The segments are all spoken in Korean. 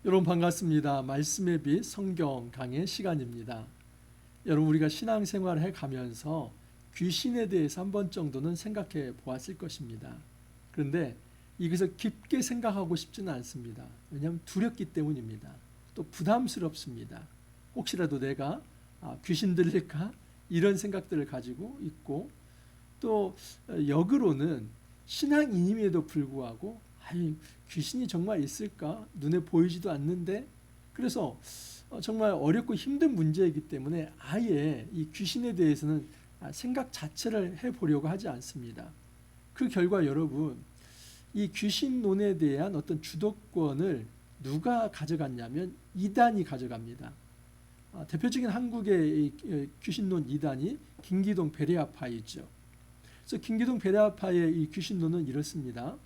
여러분 반갑습니다. 말씀의 빛 성경 강의 시간입니다. 여러분 우리가 신앙생활을 해가면서 귀신에 대해서 한 번 정도는 생각해 보았을 것입니다. 그런데 이것을 깊게 생각하고 싶지는 않습니다. 왜냐하면 두렵기 때문입니다. 또 부담스럽습니다. 혹시라도 내가 귀신 들릴까? 이런 생각들을 가지고 있고, 또 역으로는 신앙인임에도 불구하고 귀신이 정말 있을까? 눈에 보이지도 않는데. 그래서 정말 어렵고 힘든 문제이기 때문에 아예 이 귀신에 대해서는 생각 자체를 해보려고 하지 않습니다. 그 결과 여러분, 이 귀신론에 대한 어떤 주도권을 누가 가져갔냐면 이단이 가져갑니다. 대표적인 한국의 귀신론 이단이 김기동 베레아파이죠. 그래서 김기동 베레아파의 이 귀신론은 이렇습니다.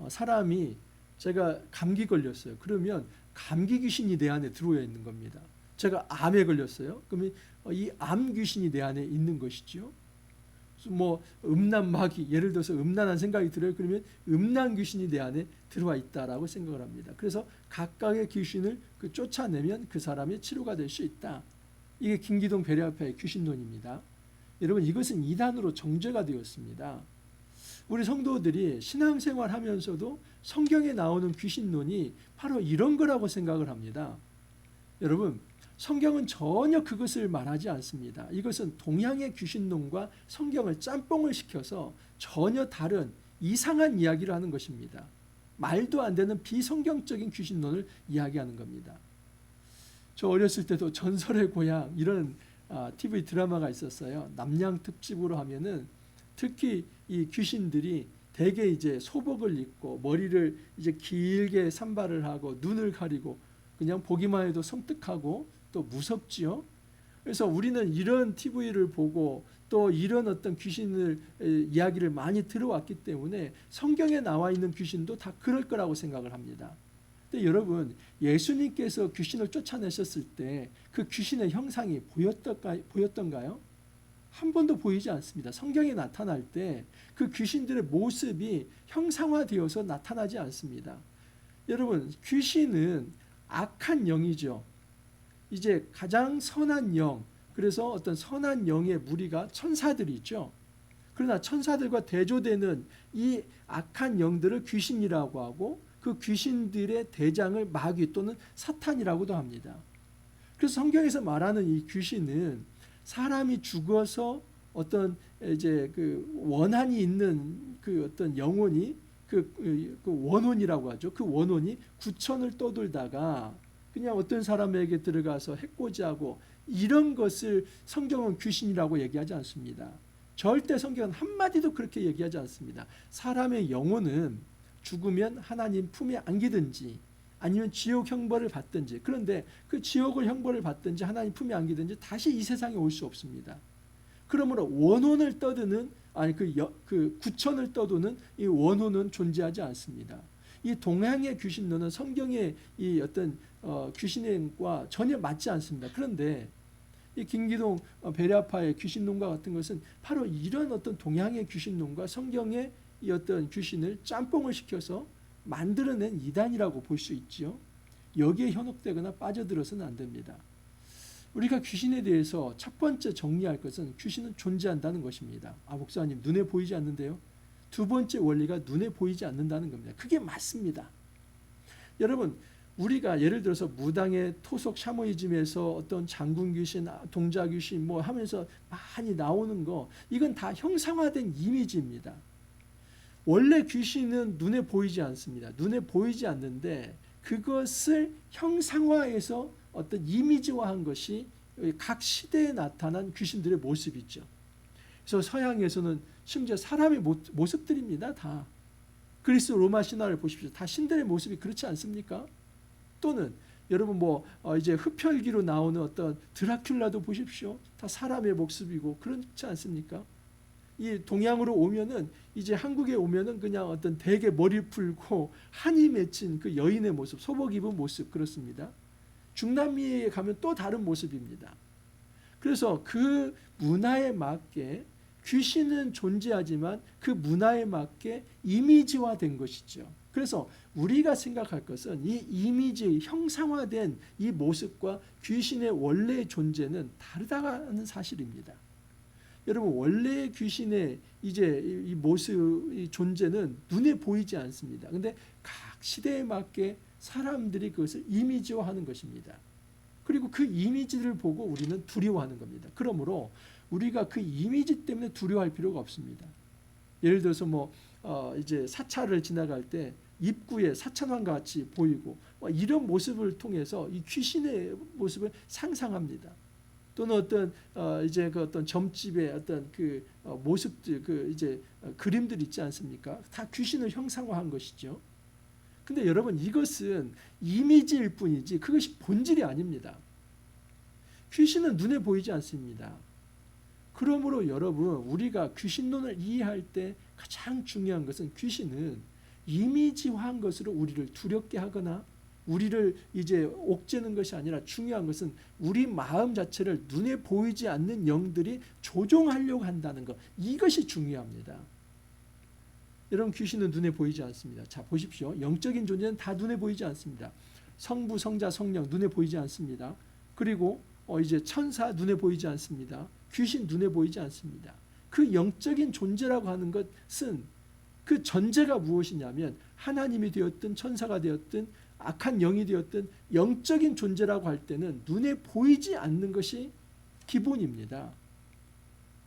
사람이 제가 감기 걸렸어요. 그러면 감기 귀신이 내 안에 들어와 있는 겁니다. 제가 암에 걸렸어요. 그러면 이 암 귀신이 내 안에 있는 것이죠. 뭐 음란 마귀, 예를 들어서 음란한 생각이 들어요. 그러면 음란 귀신이 내 안에 들어와 있다라고 생각을 합니다. 그래서 각각의 귀신을 쫓아내면 그 사람의 치료가 될 수 있다. 이게 김기동 베레아파의 귀신론입니다. 여러분, 이것은 이단으로 정죄가 되었습니다. 우리 성도들이 신앙생활 하면서도 성경에 나오는 귀신론이 바로 이런 거라고 생각을 합니다. 여러분, 성경은 전혀 그것을 말하지 않습니다. 이것은 동양의 귀신론과 성경을 짬뽕을 시켜서 전혀 다른 이상한 이야기를 하는 것입니다. 말도 안 되는 비성경적인 귀신론을 이야기하는 겁니다. 저 어렸을 때도 전설의 고향 이런 TV 드라마가 있었어요. 남양 특집으로 하면은 특히 이 귀신들이 대개 이제 소복을 입고 머리를 이제 길게 산발을 하고 눈을 가리고 그냥 보기만 해도 섬뜩하고 또 무섭지요. 그래서 우리는 이런 TV를 보고 또 이런 어떤 귀신을 이야기를 많이 들어왔기 때문에 성경에 나와 있는 귀신도 다 그럴 거라고 생각을 합니다. 근데 여러분, 예수님께서 귀신을 쫓아내셨을 때 그 귀신의 형상이 보였던가요? 한 번도 보이지 않습니다. 성경에 나타날 때 그 귀신들의 모습이 형상화되어서 나타나지 않습니다. 여러분, 귀신은 악한 영이죠. 이제 가장 선한 영, 그래서 어떤 선한 영의 무리가 천사들이죠. 그러나 천사들과 대조되는 이 악한 영들을 귀신이라고 하고 그 귀신들의 대장을 마귀 또는 사탄이라고도 합니다. 그래서 성경에서 말하는 이 귀신은 사람이 죽어서 어떤 이제 그 원한이 있는 그 어떤 영혼이 그 원혼이라고 하죠. 그 원혼이 구천을 떠돌다가 그냥 어떤 사람에게 들어가서 해코지하고 이런 것을 성경은 귀신이라고 얘기하지 않습니다. 절대 성경은 한마디도 그렇게 얘기하지 않습니다. 사람의 영혼은 죽으면 하나님 품에 안기든지 아니면 지옥 형벌을 받든지, 그런데 그 지옥을 형벌을 받든지 하나님 품에 안기든지 다시 이 세상에 올 수 없습니다. 그러므로 원혼을 떠드는 그 구천을 떠도는 이 원혼은 존재하지 않습니다. 이 동양의 귀신론은 성경의 이 어떤 귀신과 전혀 맞지 않습니다. 그런데 이 김기동 베레아파의 귀신론과 같은 것은 바로 이런 어떤 동양의 귀신론과 성경의 이 어떤 귀신을 짬뽕을 시켜서 만들어낸 이단이라고 볼 수 있지요. 여기에 현혹되거나 빠져들어서는 안 됩니다. 우리가 귀신에 대해서 첫 번째 정리할 것은 귀신은 존재한다는 것입니다. 목사님, 눈에 보이지 않는데요. 두 번째 원리가 눈에 보이지 않는다는 겁니다. 그게 맞습니다. 여러분, 우리가 예를 들어서 무당의 토속 샤머니즘에서 어떤 장군 귀신, 동자 귀신 뭐 하면서 많이 나오는 거, 이건 다 형상화된 이미지입니다. 원래 귀신은 눈에 보이지 않습니다. 눈에 보이지 않는데 그것을 형상화해서 어떤 이미지화한 것이 각 시대에 나타난 귀신들의 모습이죠. 그래서 서양에서는 심지어 사람의 모습들입니다. 다. 그리스 로마 신화를 보십시오. 다 신들의 모습이 그렇지 않습니까? 또는 여러분 이제 흡혈귀로 나오는 어떤 드라큘라도 보십시오. 다 사람의 모습이고 그렇지 않습니까? 이 동양으로 오면은 이제 한국에 오면은 그냥 어떤 대게 머리 풀고 한이 맺힌 그 여인의 모습, 소복 입은 모습 그렇습니다. 중남미에 가면 또 다른 모습입니다. 그래서 그 문화에 맞게 귀신은 존재하지만 그 문화에 맞게 이미지화된 것이죠. 그래서 우리가 생각할 것은 이 이미지 형상화된 이 모습과 귀신의 원래의 존재는 다르다는 사실입니다. 여러분, 원래의 귀신의 이제 이 모습, 이 존재는 눈에 보이지 않습니다. 근데 각 시대에 맞게 사람들이 그것을 이미지화하는 것입니다. 그리고 그 이미지를 보고 우리는 두려워하는 겁니다. 그러므로 우리가 그 이미지 때문에 두려워할 필요가 없습니다. 예를 들어서 이제 사찰을 지나갈 때 입구에 사천왕과 같이 보이고 이런 모습을 통해서 이 귀신의 모습을 상상합니다. 또는 어떤 이제 그 어떤 점집의 어떤 그 모습들, 그 이제 그림들 있지 않습니까? 다 귀신을 형상화한 것이죠. 근데 여러분, 이것은 이미지일 뿐이지 그것이 본질이 아닙니다. 귀신은 눈에 보이지 않습니다. 그러므로 여러분, 우리가 귀신론을 이해할 때 가장 중요한 것은 귀신은 이미지화한 것으로 우리를 두렵게 하거나 우리를 이제 옥죄는 것이 아니라 중요한 것은 우리 마음 자체를 눈에 보이지 않는 영들이 조종하려고 한다는 것, 이것이 중요합니다. 여러분, 귀신은 눈에 보이지 않습니다. 자, 보십시오. 영적인 존재는 다 눈에 보이지 않습니다. 성부, 성자, 성령 눈에 보이지 않습니다. 그리고 이제 천사 눈에 보이지 않습니다. 귀신 눈에 보이지 않습니다. 그 영적인 존재라고 하는 것은 그 전제가 무엇이냐면 하나님이 되었든 천사가 되었든 악한 영이 되었든 영적인 존재라고 할 때는 눈에 보이지 않는 것이 기본입니다.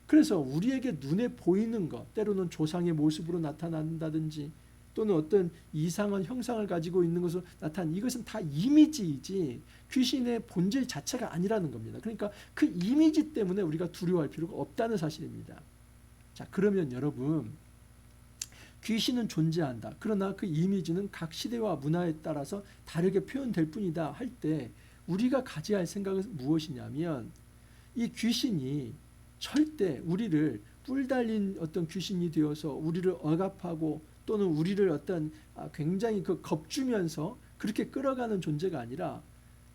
그래서 우리에게 눈에 보이는 것, 때로는 조상의 모습으로 나타난다든지 또는 어떤 이상한 형상을 가지고 있는 것으로 나타난, 이것은 다 이미지이지 귀신의 본질 자체가 아니라는 겁니다. 그러니까 그 이미지 때문에 우리가 두려워할 필요가 없다는 사실입니다. 자, 그러면 여러분, 귀신은 존재한다. 그러나 그 이미지는 각 시대와 문화에 따라서 다르게 표현될 뿐이다 할 때 우리가 가져야 할 생각은 무엇이냐면 이 귀신이 절대 우리를 뿔 달린 어떤 귀신이 되어서 우리를 억압하고 또는 우리를 어떤 굉장히 그 겁주면서 그렇게 끌어가는 존재가 아니라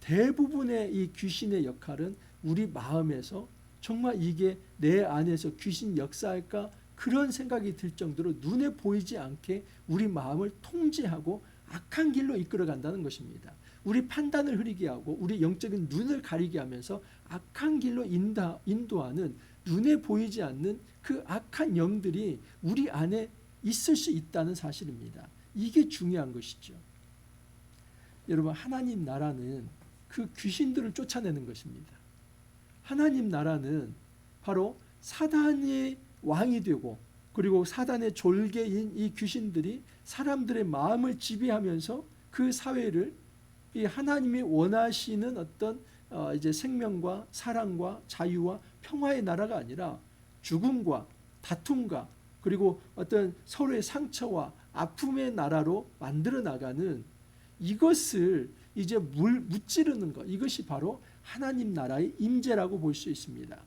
대부분의 이 귀신의 역할은 우리 마음에서 정말 이게 내 안에서 귀신 역사할까 그런 생각이 들 정도로 눈에 보이지 않게 우리 마음을 통제하고 악한 길로 이끌어간다는 것입니다. 우리 판단을 흐리게 하고 우리 영적인 눈을 가리게 하면서 악한 길로 인도하는 눈에 보이지 않는 그 악한 영들이 우리 안에 있을 수 있다는 사실입니다. 이게 중요한 것이죠. 여러분, 하나님 나라는 그 귀신들을 쫓아내는 것입니다. 하나님 나라는 바로 사단의 왕이 되고 그리고 사단의 졸개인 이 귀신들이 사람들의 마음을 지배하면서 그 사회를 이 하나님이 원하시는 어떤 이제 생명과 사랑과 자유와 평화의 나라가 아니라 죽음과 다툼과 그리고 어떤 서로의 상처와 아픔의 나라로 만들어 나가는 이것을 이제 무찌르는 것, 이것이 바로 하나님 나라의 임재라고 볼 수 있습니다.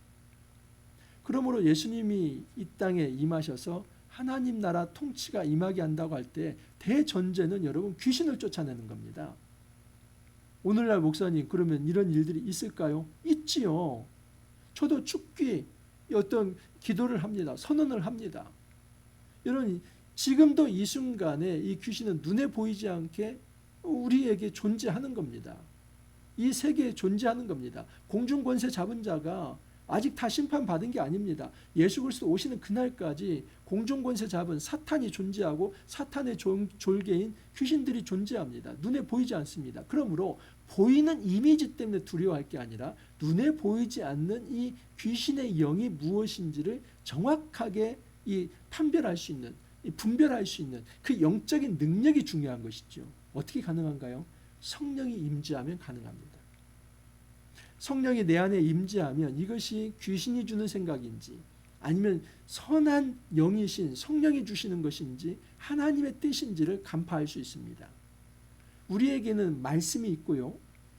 그러므로 예수님이 이 땅에 임하셔서 하나님 나라 통치가 임하게 한다고 할 때 대전제는 여러분 귀신을 쫓아내는 겁니다. 오늘날 목사님, 그러면 이런 일들이 있을까요? 있지요. 저도 죽기 어떤 기도를 합니다. 선언을 합니다. 여러분, 지금도 이 순간에 이 귀신은 눈에 보이지 않게 우리에게 존재하는 겁니다. 이 세계에 존재하는 겁니다. 공중권세 잡은 자가 아직 다 심판받은 게 아닙니다. 예수 그리스도 오시는 그날까지 공중권세 잡은 사탄이 존재하고 사탄의 졸개인 귀신들이 존재합니다. 눈에 보이지 않습니다. 그러므로 보이는 이미지 때문에 두려워할 게 아니라 눈에 보이지 않는 이 귀신의 영이 무엇인지를 정확하게 판별할 수 있는, 분별할 수 있는 그 영적인 능력이 중요한 것이죠. 어떻게 가능한가요? 성령이 임재하면 가능합니다. 성령이 내 안에 임재하면 이것이 귀신이 주는 생각인지 아니면 선한 영이신 성령이 주시는 것인지 하나님의 뜻인지를 간파할 수 있습니다. 우리에게는 말씀이 있고요.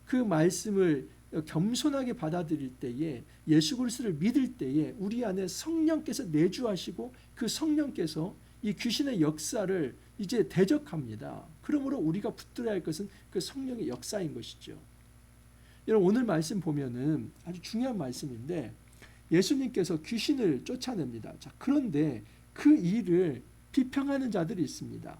그 말씀을 겸손하게 받아들일 때에 예수 그리스도를 믿을 때에 우리 안에 성령께서 내주하시고 그 성령께서 이 귀신의 역사를 이제 대적합니다. 그러므로 우리가 붙들어야 할 것은 그 성령의 역사인 것이죠. 여러분, 오늘 말씀 보면은 아주 중요한 말씀인데 예수님께서 귀신을 쫓아냅니다. 자, 그런데 그 일을 비평하는 자들이 있습니다.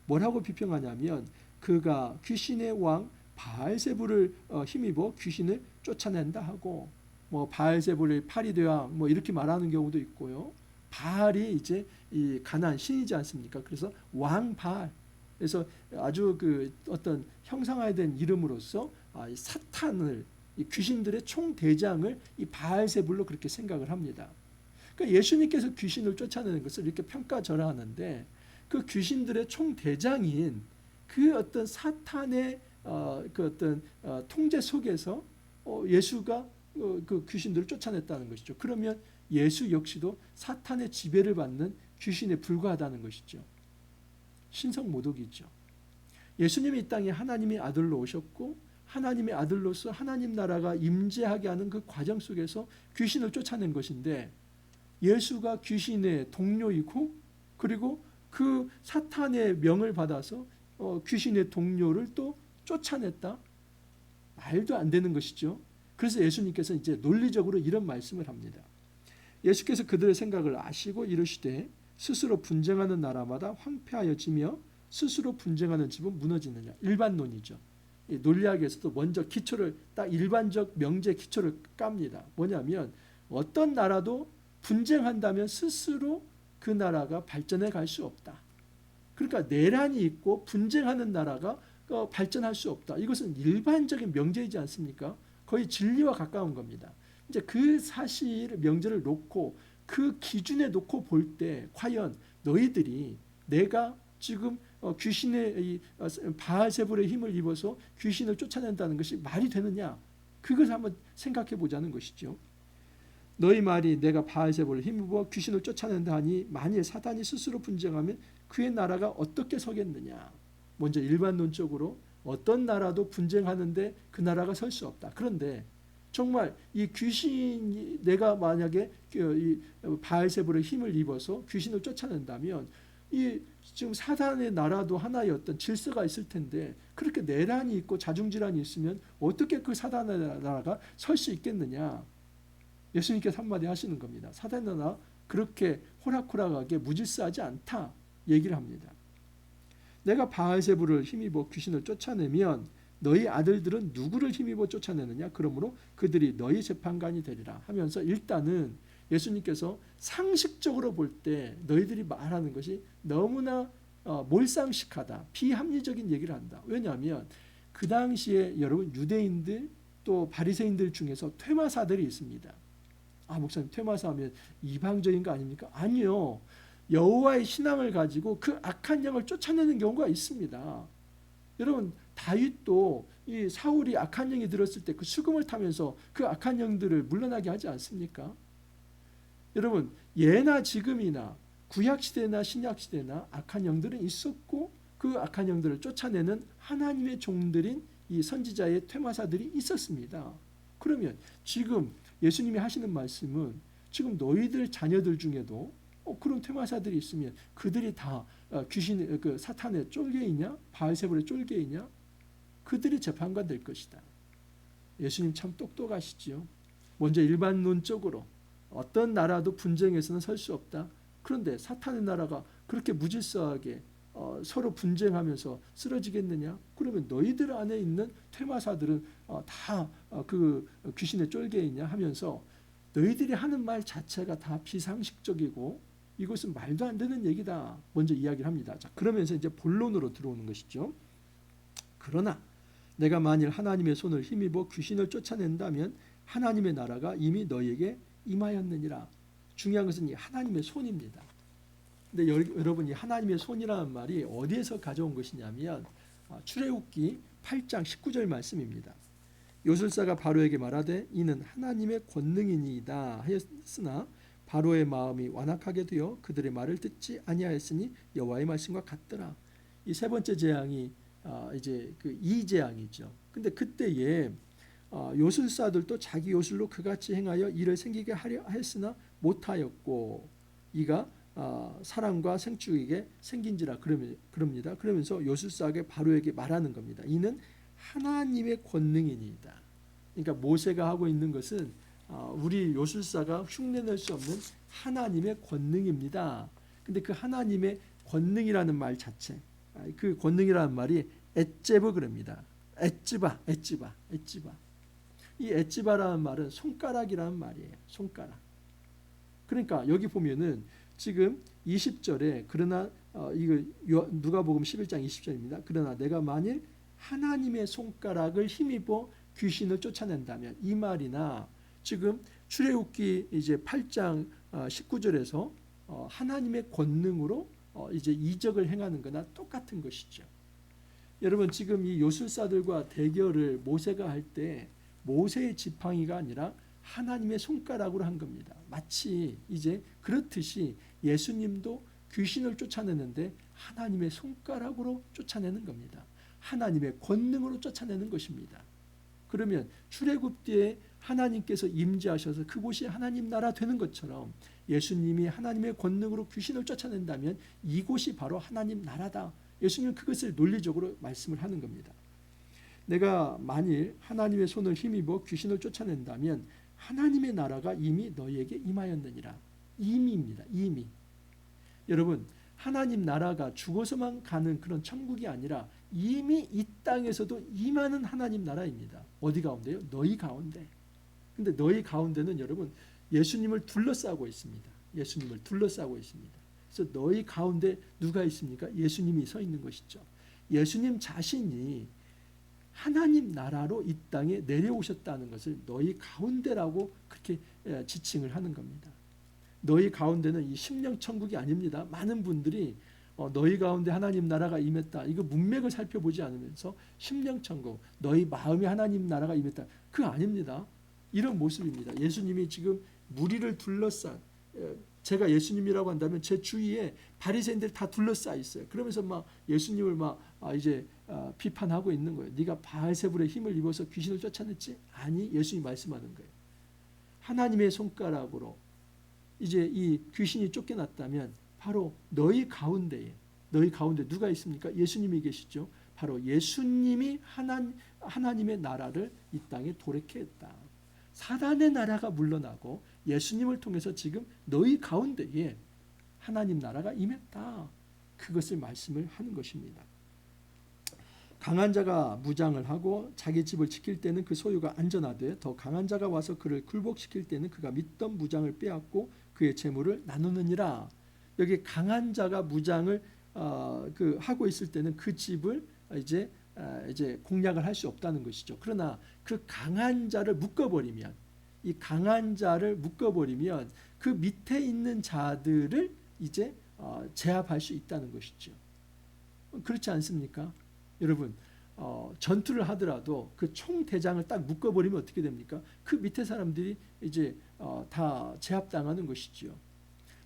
뭐라고 비평하냐면 그가 귀신의 왕 바알세불을 힘입어 귀신을 쫓아낸다 하고 뭐 바알세불의 팔이 되어 뭐 이렇게 말하는 경우도 있고요. 바알이 이제 이 가나안 신이지 않습니까? 그래서 왕 바알. 그래서 아주 그 어떤 형상화된 이름으로서 이 사탄을 이 귀신들의 총대장을 이 바알세불로 그렇게 생각을 합니다. 그러니까 예수님께서 귀신을 쫓아내는 것을 이렇게 평가절하하는데 그 귀신들의 총대장인 그 어떤 사탄의 그 어떤 통제 속에서 예수가 그 귀신들을 쫓아냈다는 것이죠. 그러면 예수 역시도 사탄의 지배를 받는 귀신에 불과하다는 것이죠. 신성모독이죠. 예수님이 이 땅에 하나님의 아들로 오셨고 하나님의 아들로서 하나님 나라가 임재하게 하는 그 과정 속에서 귀신을 쫓아낸 것인데 예수가 귀신의 동료이고 그리고 그 사탄의 명을 받아서 귀신의 동료를 또 쫓아냈다? 말도 안 되는 것이죠. 그래서 예수님께서 이제 논리적으로 이런 말씀을 합니다. 예수께서 그들의 생각을 아시고 이르시되 스스로 분쟁하는 나라마다 황폐하여지며 스스로 분쟁하는 집은 무너지느냐. 일반론이죠. 논리학에서도 먼저 기초를 딱 일반적 명제 기초를 깝니다. 뭐냐면 어떤 나라도 분쟁한다면 스스로 그 나라가 발전해 갈 수 없다. 그러니까 내란이 있고 분쟁하는 나라가 발전할 수 없다. 이것은 일반적인 명제이지 않습니까? 거의 진리와 가까운 겁니다. 이제 그 사실 명제를 놓고 그 기준에 놓고 볼 때 과연 너희들이 내가 지금 귀신의 바알세불의 힘을 입어서 귀신을 쫓아낸다는 것이 말이 되느냐? 그것을 한번 생각해 보자는 것이죠. 너희 말이 내가 바알세불을 힘입어 귀신을 쫓아낸다 하니 만일 사단이 스스로 분쟁하면 그의 나라가 어떻게 서겠느냐. 먼저 일반론적으로 어떤 나라도 분쟁하는데 그 나라가 설 수 없다. 그런데 정말 이 귀신이 내가 만약에 이 바알세불의 힘을 입어서 귀신을 쫓아낸다면 이 지금 사단의 나라도 하나의 어떤 질서가 있을 텐데 그렇게 내란이 있고 자중질환이 있으면 어떻게 그 사단의 나라가 설 수 있겠느냐. 예수님께서 한마디 하시는 겁니다. 사단의 나라 그렇게 호락호락하게 무질서하지 않다 얘기를 합니다. 내가 바알세불을 힘입어 귀신을 쫓아내면 너희 아들들은 누구를 힘입어 쫓아내느냐? 그러므로 그들이 너희 재판관이 되리라 하면서 일단은 예수님께서 상식적으로 볼 때 너희들이 말하는 것이 너무나 몰상식하다, 비합리적인 얘기를 한다. 왜냐하면 그 당시에 여러분 유대인들 또 바리새인들 중에서 퇴마사들이 있습니다. 아 목사님 퇴마사 하면 이방적인 거 아닙니까? 아니요. 여호와의 신앙을 가지고 그 악한 영을 쫓아내는 경우가 있습니다. 여러분 다윗도 이 사울이 악한 영이 들었을 때 그 수금을 타면서 그 악한 영들을 물러나게 하지 않습니까? 여러분 예나 지금이나 구약시대나 신약시대나 악한 영들은 있었고 그 악한 영들을 쫓아내는 하나님의 종들인 이 선지자의 퇴마사들이 있었습니다. 그러면 지금 예수님이 하시는 말씀은 지금 너희들 자녀들 중에도 그런 퇴마사들이 있으면 그들이 다 귀신 그 사탄의 쫄개이냐 바알세불의 쫄개이냐 그들이 재판관 될 것이다. 예수님 참 똑똑하시지요. 먼저 일반론적으로 어떤 나라도 분쟁에서는 설 수 없다. 그런데 사탄의 나라가 그렇게 무질서하게 서로 분쟁하면서 쓰러지겠느냐? 그러면 너희들 안에 있는 퇴마사들은 다 그 귀신의 쫄개이냐 하면서 너희들이 하는 말 자체가 다 비상식적이고 이것은 말도 안 되는 얘기다. 먼저 이야기를 합니다. 자, 그러면서 이제 본론으로 들어오는 것이죠. 그러나 내가 만일 하나님의 손을 힘입어 귀신을 쫓아낸다면 하나님의 나라가 이미 너희에게 임하였느니라. 중요한 것은 이 하나님의 손입니다. 근데 여러분이 하나님의 손이라는 말이 어디에서 가져온 것이냐면 출애굽기 8장 19절 말씀입니다. 요술사가 바로에게 말하되 이는 하나님의 권능이니이다 하였으나 바로의 마음이 완악하게 되어 그들의 말을 듣지 아니하였으니 여호와의 말씀과 같더라. 이 세 번째 재앙이 이제 그 이 재앙이죠. 근데 그때에 요술사들도 자기 요술로 그같이 행하여 일을 생기게 하려 했으나 못하였고 이가 사람과 생축에게 생긴지라 그럽니다. 그러면서 요술사에게 바로에게 말하는 겁니다. 이는 하나님의 권능이니이다. 그러니까 모세가 하고 있는 것은 우리 요술사가 흉내낼 수 없는 하나님의 권능입니다. 근데 그 하나님의 권능이라는 말 자체 그 권능이라는 말이 엣제브 그럽니다. 엣지바. 이 엣지바라는 말은 손가락이라는 말이에요. 손가락. 그러니까 여기 보면은 지금 20절에 그러나 이거 누가복음 11장 20절입니다. 그러나 내가 만일 하나님의 손가락을 힘입어 귀신을 쫓아낸다면, 이 말이나 지금 출애굽기 이제 8장 19절에서 하나님의 권능으로 이제 이적을 행하는 거나 똑같은 것이죠. 여러분, 지금 이 요술사들과 대결을 모세가 할 때 모세의 지팡이가 아니라 하나님의 손가락으로 한 겁니다. 마치 이제 그렇듯이 예수님도 귀신을 쫓아내는데 하나님의 손가락으로 쫓아내는 겁니다. 하나님의 권능으로 쫓아내는 것입니다. 그러면 출애굽기에 하나님께서 임재하셔서 그곳이 하나님 나라 되는 것처럼 예수님이 하나님의 권능으로 귀신을 쫓아낸다면 이곳이 바로 하나님 나라다. 예수님은 그것을 논리적으로 말씀을 하는 겁니다. 내가 만일 하나님의 손을 힘입어 귀신을 쫓아낸다면 하나님의 나라가 이미 너희에게 임하였느니라. 이미입니다. 이미. 여러분, 하나님 나라가 죽어서만 가는 그런 천국이 아니라 이미 이 땅에서도 임하는 하나님 나라입니다. 어디 가운데요? 너희 가운데. 근데 너희 가운데는 여러분 예수님을 둘러싸고 있습니다. 예수님을 둘러싸고 있습니다. 그래서 너희 가운데 누가 있습니까? 예수님이 서 있는 것이죠. 예수님 자신이 하나님 나라로 이 땅에 내려오셨다는 것을 너희 가운데라고 그렇게 지칭을 하는 겁니다. 너희 가운데는 이 심령 천국이 아닙니다. 많은 분들이 너희 가운데 하나님 나라가 임했다. 이거 문맥을 살펴보지 않으면서 심령 천국, 너희 마음에 하나님 나라가 임했다. 그거 아닙니다. 이런 모습입니다. 예수님이 지금 무리를 둘러싼, 제가 예수님이라고 한다면 제 주위에 바리새인들 다 둘러싸 있어요. 그러면서 막 예수님을 막 이제 비판하고 있는 거예요. 네가 바알세불의 힘을 입어서 귀신을 쫓아냈지? 아니, 예수님이 말씀하는 거예요. 하나님의 손가락으로 이제 이 귀신이 쫓겨났다면 바로 너희 가운데 누가 있습니까? 예수님이 계시죠. 바로 예수님이 하나님의 나라를 이 땅에 도래케 했다. 사단의 나라가 물러나고 예수님을 통해서 지금 너희 가운데에 하나님 나라가 임했다. 그것을 말씀을 하는 것입니다. 강한 자가 무장을 하고 자기 집을 지킬 때는 그 소유가 안전하되 더 강한 자가 와서 그를 굴복시킬 때는 그가 믿던 무장을 빼앗고 그의 재물을 나누느니라. 여기 강한 자가 무장을 하고 있을 때는 그 집을 이제 공략을 할 수 없다는 것이죠. 그러나 그 강한 자를 묶어버리면, 이 강한 자를 묶어버리면 그 밑에 있는 자들을 이제 제압할 수 있다는 것이죠. 그렇지 않습니까? 여러분, 전투를 하더라도 그 총대장을 딱 묶어버리면 어떻게 됩니까? 그 밑에 사람들이 이제 다 제압당하는 것이죠.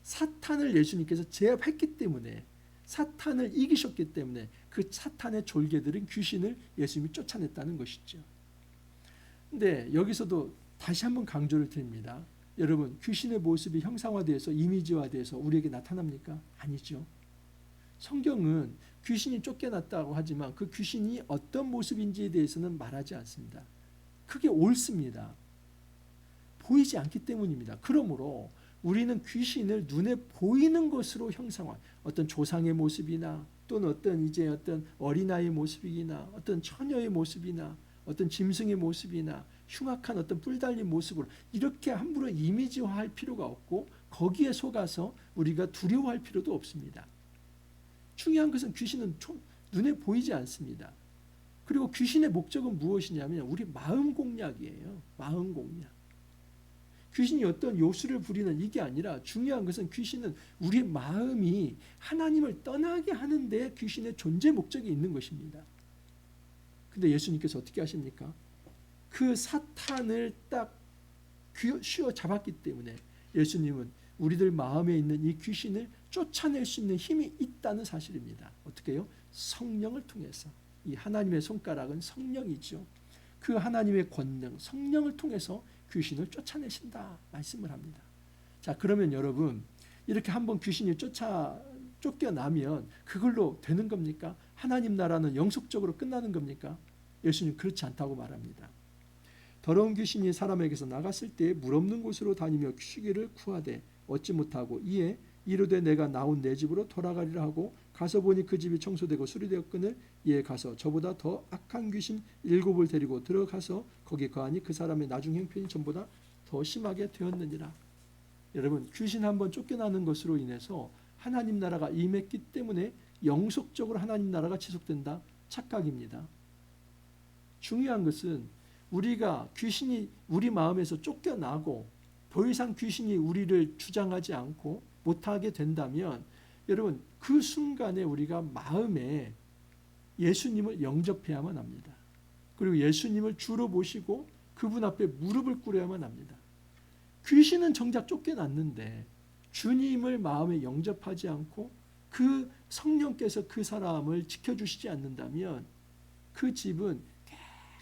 사탄을 예수님께서 제압했기 때문에, 사탄을 이기셨기 때문에 그 사탄의 졸개들은 귀신을 예수님이 쫓아냈다는 것이죠. 근데 여기서도 다시 한번 강조를 드립니다. 여러분, 귀신의 모습이 형상화되어서 이미지화되어서 우리에게 나타납니까? 아니죠. 성경은 귀신이 쫓겨났다고 하지만 그 귀신이 어떤 모습인지에 대해서는 말하지 않습니다. 그게 옳습니다. 보이지 않기 때문입니다. 그러므로 우리는 귀신을 눈에 보이는 것으로 형상화, 어떤 조상의 모습이나 또는 어떤 어린아이의 모습이나 어떤 처녀의 모습이나 어떤 짐승의 모습이나 흉악한 어떤 뿔 달린 모습으로 이렇게 함부로 이미지화할 필요가 없고 거기에 속아서 우리가 두려워할 필요도 없습니다. 중요한 것은 귀신은 눈에 보이지 않습니다. 그리고 귀신의 목적은 무엇이냐면 우리 마음 공략이에요. 마음 공략. 귀신이 어떤 요술을 부리는 이게 아니라 중요한 것은 귀신은 우리 마음이 하나님을 떠나게 하는데 귀신의 존재 목적이 있는 것입니다. 근데 예수님께서 어떻게 하십니까? 그 사탄을 딱 쥐어 잡았기 때문에 예수님은 우리들 마음에 있는 이 귀신을 쫓아낼 수 있는 힘이 있다는 사실입니다. 어떻게 해요? 성령을 통해서. 이 하나님의 손가락은 성령이죠. 그 하나님의 권능, 성령을 통해서 귀신을 쫓아내신다 말씀을 합니다. 자, 그러면 여러분, 이렇게 한번 귀신이 쫓겨나면 그걸로 되는 겁니까? 하나님 나라는 영속적으로 끝나는 겁니까? 예수님 그렇지 않다고 말합니다. 더러운 귀신이 사람에게서 나갔을 때 물 없는 곳으로 다니며 쉬기를 구하되 얻지 못하고 이에 이르되 내가 나온 내 집으로 돌아가리라 하고 가서 보니 그 집이 청소되고 수리되었거늘 이에 가서 저보다 더 악한 귀신 7을 데리고 들어가서 거기 거하니 그 사람의 나중 형편이 전보다 더 심하게 되었느니라. 여러분, 귀신 한번 쫓겨나는 것으로 인해서 하나님 나라가 임했기 때문에 영속적으로 하나님 나라가 지속된다? 착각입니다. 중요한 것은 우리가 귀신이 우리 마음에서 쫓겨나고 더 이상 귀신이 우리를 주장하지 않고 못하게 된다면 여러분, 그 순간에 우리가 마음에 예수님을 영접해야만 합니다. 그리고 예수님을 주로 모시고 그분 앞에 무릎을 꿇어야만 합니다. 귀신은 정작 쫓겨났는데 주님을 마음에 영접하지 않고 그 성령께서 그 사람을 지켜주시지 않는다면 그 집은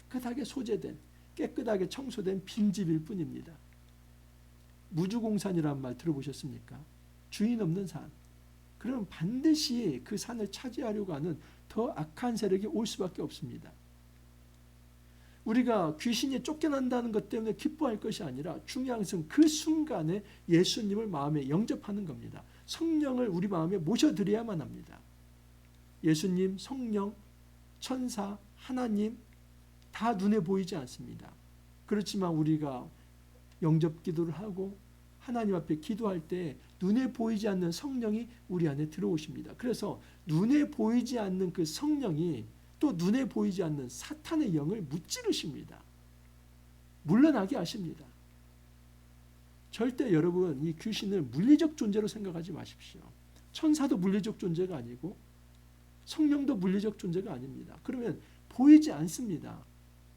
깨끗하게 소재된, 깨끗하게 청소된 빈집일 뿐입니다. 무주공산이라는 말 들어보셨습니까? 주인 없는 산. 그럼 반드시 그 산을 차지하려고 하는 더 악한 세력이 올 수밖에 없습니다. 우리가 귀신이 쫓겨난다는 것 때문에 기뻐할 것이 아니라 중요한 것은 그 순간에 예수님을 마음에 영접하는 겁니다. 성령을 우리 마음에 모셔드려야만 합니다. 예수님, 성령, 천사, 하나님 다 눈에 보이지 않습니다. 그렇지만 우리가 영접 기도를 하고 하나님 앞에 기도할 때 눈에 보이지 않는 성령이 우리 안에 들어오십니다. 그래서 눈에 보이지 않는 그 성령이 또 눈에 보이지 않는 사탄의 영을 무찌르십니다. 물러나게 하십니다. 절대 여러분 이 귀신을 물리적 존재로 생각하지 마십시오. 천사도 물리적 존재가 아니고 성령도 물리적 존재가 아닙니다. 그러면 보이지 않습니다.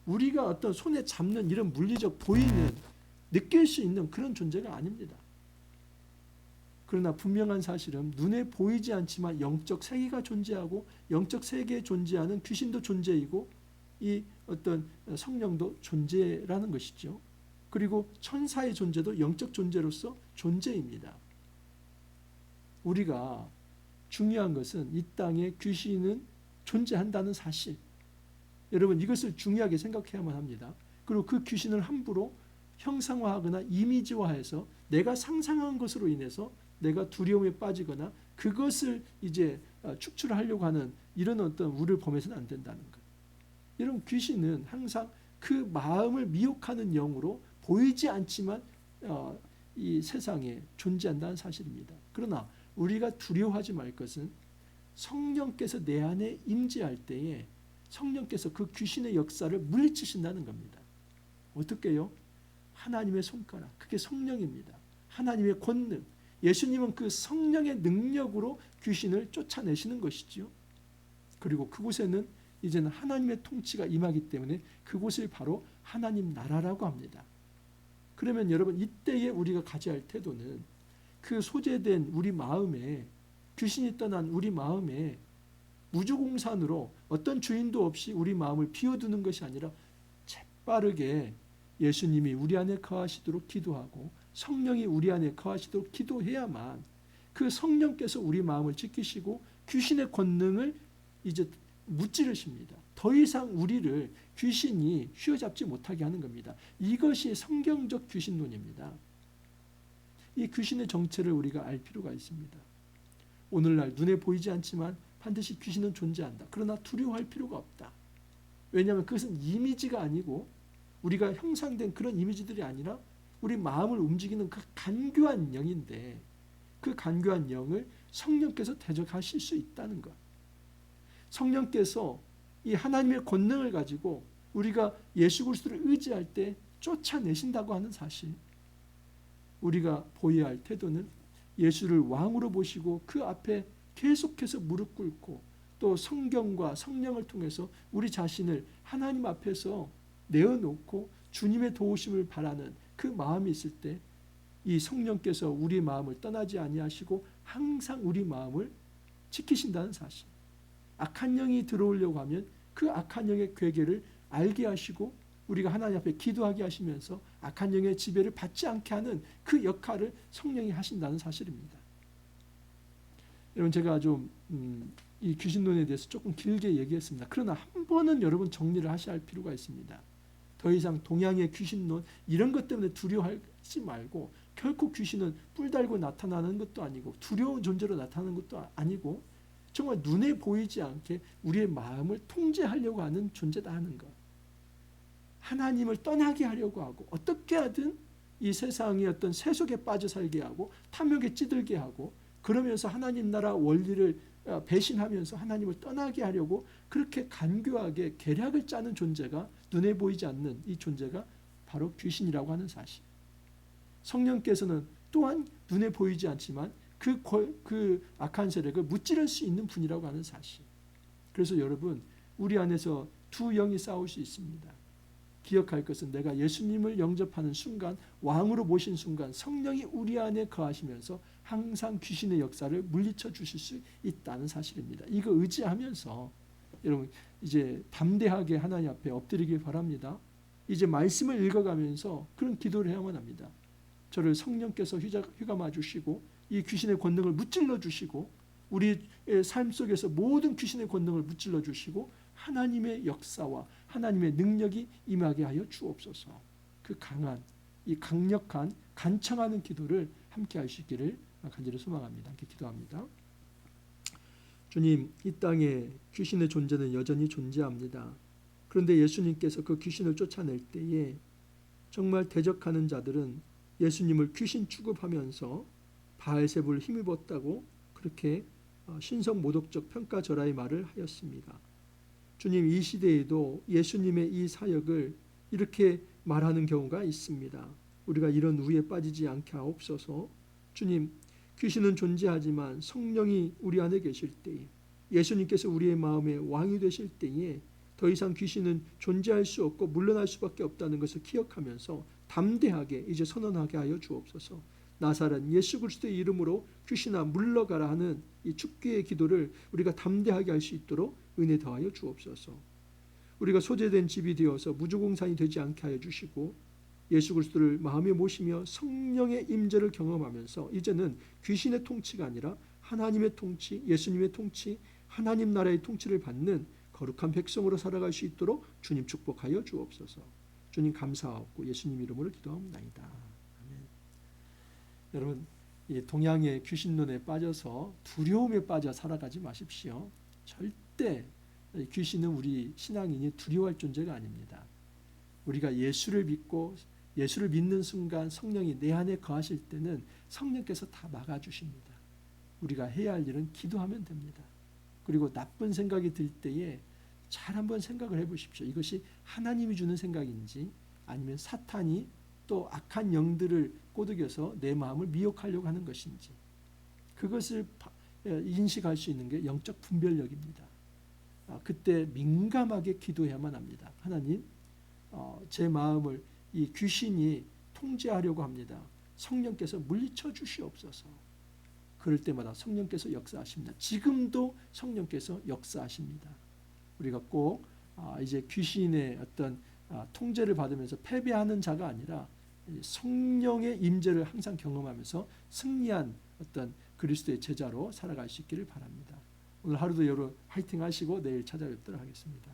우리가 어떤 손에 잡는 이런 물리적 보이는 느낄 수 있는 그런 존재가 아닙니다. 그러나 분명한 사실은 눈에 보이지 않지만 영적 세계가 존재하고 영적 세계에 존재하는 귀신도 존재이고 이 어떤 성령도 존재라는 것이죠. 그리고 천사의 존재도 영적 존재로서 존재입니다. 우리가 중요한 것은 이 땅에 귀신은 존재한다는 사실. 여러분 이것을 중요하게 생각해야만 합니다. 그리고 그 귀신을 함부로 형상화하거나 이미지화해서 내가 상상한 것으로 인해서 내가 두려움에 빠지거나 그것을 이제 축출하려고 하는 이런 어떤 우를 범해서는 안 된다는 것. 여러분 귀신은 항상 그 마음을 미혹하는 영으로 보이지 않지만 이 세상에 존재한다는 사실입니다. 그러나 우리가 두려워하지 말 것은 성령께서 내 안에 임재할 때에 성령께서 그 귀신의 역사를 물리치신다는 겁니다. 어떻게요? 하나님의 손가락, 그게 성령입니다. 하나님의 권능, 예수님은 그 성령의 능력으로 귀신을 쫓아내시는 것이지요. 그리고 그곳에는 이제는 하나님의 통치가 임하기 때문에 그곳을 바로 하나님 나라라고 합니다. 그러면 여러분 이때에 우리가 가져야 할 태도는 그 소재된 우리 마음에 귀신이 떠난 우리 마음에 무주공산으로 어떤 주인도 없이 우리 마음을 비워두는 것이 아니라 재빠르게 예수님이 우리 안에 거하시도록 기도하고 성령이 우리 안에 거하시도록 기도해야만 그 성령께서 우리 마음을 지키시고 귀신의 권능을 이제 무찌르십니다. 더 이상 우리를 귀신이 휘어잡지 못하게 하는 겁니다. 이것이 성경적 귀신론입니다. 이 귀신의 정체를 우리가 알 필요가 있습니다. 오늘날 눈에 보이지 않지만 반드시 귀신은 존재한다. 그러나 두려워할 필요가 없다. 왜냐하면 그것은 이미지가 아니고 우리가 형상된 그런 이미지들이 아니라 우리 마음을 움직이는 그 간교한 영인데 그 간교한 영을 성령께서 대적하실 수 있다는 것. 성령께서 이 하나님의 권능을 가지고 우리가 예수 그리스도를 의지할 때 쫓아내신다고 하는 사실. 우리가 보여야 할 태도는 예수를 왕으로 보시고 그 앞에 계속해서 무릎 꿇고 또 성경과 성령을 통해서 우리 자신을 하나님 앞에서 내어놓고 주님의 도우심을 바라는 그 마음이 있을 때 이 성령께서 우리 마음을 떠나지 아니하시고 항상 우리 마음을 지키신다는 사실. 악한 영이 들어오려고 하면 그 악한 영의 괴계를 알게 하시고 우리가 하나님 앞에 기도하게 하시면서 악한 영의 지배를 받지 않게 하는 그 역할을 성령이 하신다는 사실입니다. 여러분 제가 좀 이 귀신론에 대해서 조금 길게 얘기했습니다. 그러나 한 번은 여러분 정리를 하셔야 할 필요가 있습니다. 더 이상 동양의 귀신론 이런 것 때문에 두려워하지 말고 결코 귀신은 뿔 달고 나타나는 것도 아니고 두려운 존재로 나타나는 것도 아니고 정말 눈에 보이지 않게 우리의 마음을 통제하려고 하는 존재다 하는 것. 하나님을 떠나게 하려고 하고 어떻게 하든 이 세상의 어떤 세속에 빠져 살게 하고 탐욕에 찌들게 하고 그러면서 하나님 나라 원리를 배신하면서 하나님을 떠나게 하려고 그렇게 간교하게 계략을 짜는 존재가 눈에 보이지 않는 이 존재가 바로 귀신이라고 하는 사실. 성령께서는 또한 눈에 보이지 않지만 그 악한 세력을 무찌를 수 있는 분이라고 하는 사실. 그래서 여러분 우리 안에서 두 영이 싸울 수 있습니다. 기억할 것은 내가 예수님을 영접하는 순간 왕으로 모신 순간 성령이 우리 안에 거하시면서 항상 귀신의 역사를 물리쳐 주실 수 있다는 사실입니다. 이거 의지하면서 여러분 이제 담대하게 하나님 앞에 엎드리길 바랍니다. 이제 말씀을 읽어가면서 그런 기도를 해야만 합니다. 저를 성령께서 휘감아 주시고 이 귀신의 권능을 무찔러 주시고 우리의 삶 속에서 모든 귀신의 권능을 무찔러 주시고 하나님의 역사와 하나님의 능력이 임하게 하여 주옵소서. 그 강한 이 강력한 간청하는 기도를 함께 하시기를 간절히 소망합니다. 함께 기도합니다. 주님, 이 땅에 귀신의 존재는 여전히 존재합니다. 그런데 예수님께서 그 귀신을 쫓아낼 때에 정말 대적하는 자들은 예수님을 귀신 취급하면서 바알세불을 힘입었다고 그렇게 신성모독적 평가절하의 말을 하였습니다. 주님, 이 시대에도 예수님의 이 사역을 이렇게 말하는 경우가 있습니다. 우리가 이런 우에 빠지지 않게 하옵소서. 주님, 귀신은 존재하지만 성령이 우리 안에 계실 때에 예수님께서 우리의 마음의 왕이 되실 때에 더 이상 귀신은 존재할 수 없고 물러날 수밖에 없다는 것을 기억하면서 담대하게 이제 선언하게 하여 주옵소서. 나사렛 예수 그리스도의 이름으로 귀신아 물러가라 하는 이 축기의 기도를 우리가 담대하게 할 수 있도록 은혜 더하여 주옵소서. 우리가 소재된 집이 되어서 무주공산이 되지 않게 하여 주시고 예수 그리스도를 마음에 모시며 성령의 임재를 경험하면서 이제는 귀신의 통치가 아니라 하나님의 통치, 예수님의 통치, 하나님 나라의 통치를 받는 거룩한 백성으로 살아갈 수 있도록 주님 축복하여 주옵소서. 주님 감사하옵고 예수님 이름으로 기도합니다. 아멘. 여러분, 이 동양의 귀신론에 빠져서 두려움에 빠져 살아가지 마십시오. 절대 귀신은 우리 신앙인이 두려워할 존재가 아닙니다. 우리가 예수를 믿고 예수를 믿는 순간 성령이 내 안에 거하실 때는 성령께서 다 막아주십니다. 우리가 해야 할 일은 기도하면 됩니다. 그리고 나쁜 생각이 들 때에 잘 한번 생각을 해보십시오. 이것이 하나님이 주는 생각인지 아니면 사탄이 또 악한 영들을 꼬드겨서 내 마음을 미혹하려고 하는 것인지 그것을 인식할 수 있는 게 영적 분별력입니다. 그때 민감하게 기도해야만 합니다. 하나님, 제 마음을 이 귀신이 통제하려고 합니다. 성령께서 물리쳐 주시옵소서. 그럴 때마다 성령께서 역사하십니다. 지금도 성령께서 역사하십니다. 우리가 꼭 이제 귀신의 어떤 통제를 받으면서 패배하는 자가 아니라 성령의 임재를 항상 경험하면서 승리한 어떤 그리스도의 제자로 살아갈 수 있기를 바랍니다. 오늘 하루도 여러분 화이팅 하시고 내일 찾아뵙도록 하겠습니다.